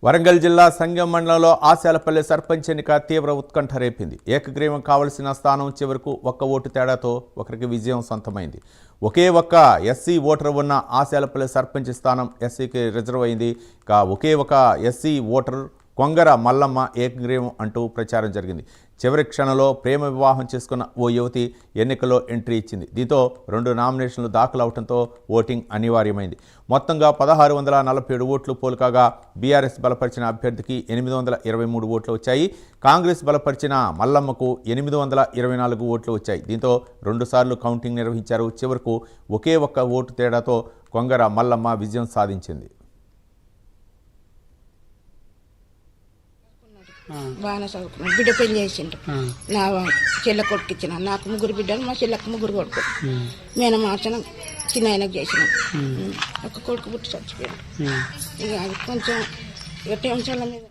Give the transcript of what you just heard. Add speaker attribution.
Speaker 1: వరంగల్ జిల్లా సంగం మండలంలో ఆశాలపల్లి సర్పంచ్ ఎన్నిక తీవ్ర ఉత్కంఠ రేపింది. ఏకగ్రీవం కావలసిన స్థానం చివరకు ఒక్క ఓటు తేడాతో ఒకరికి విజయం సొంతమైంది. ఒకే ఒక్క ఎస్సీ ఓటర్ ఉన్న ఆశాలపల్లి సర్పంచ్ స్థానం ఎస్సీకి రిజర్వ్ అయింది. ఒకే ఒక ఎస్సీ ఓటర్ కొంగర మల్లమ్మ ఏకగ్రీవం అంటూ ప్రచారం జరిగింది. చివరి క్షణంలో ప్రేమ వివాహం చేసుకున్న ఓ యువతి ఎన్నికల్లో ఎంట్రీ ఇచ్చింది. దీంతో 2 నామినేషన్లు దాఖలవడంతో ఓటింగ్ అనివార్యమైంది. మొత్తంగా 1647 ఓట్లు పోలుకాగా బీఆర్ఎస్ బలపరిచిన అభ్యర్థికి 823 ఓట్లు వచ్చాయి. కాంగ్రెస్ బలపరిచిన మల్లమ్మకు 824 ఓట్లు వచ్చాయి. దీంతో 2 సార్లు కౌంటింగ్ నిర్వహించారు. చివరకు ఒకే ఒక్క ఓటు తేడాతో కొంగర మల్లమ్మ విజయం సాధించింది.
Speaker 2: బాగానే చదువుకున్నాను. బిడ్డ పెళ్లి చేసిండు. నా చెల్ల కొడుకు ఇచ్చిన. నాకు 3 బిడ్డలు, మా చెల్లకు 3 కొడుకు. నేను మార్చడం చిన్న ఆయనకు చేసినాం. ఒక కొడుకు పుట్టి చచ్చిపోయాడు. ఇక అది కొంచెం టెన్షన్ల మీద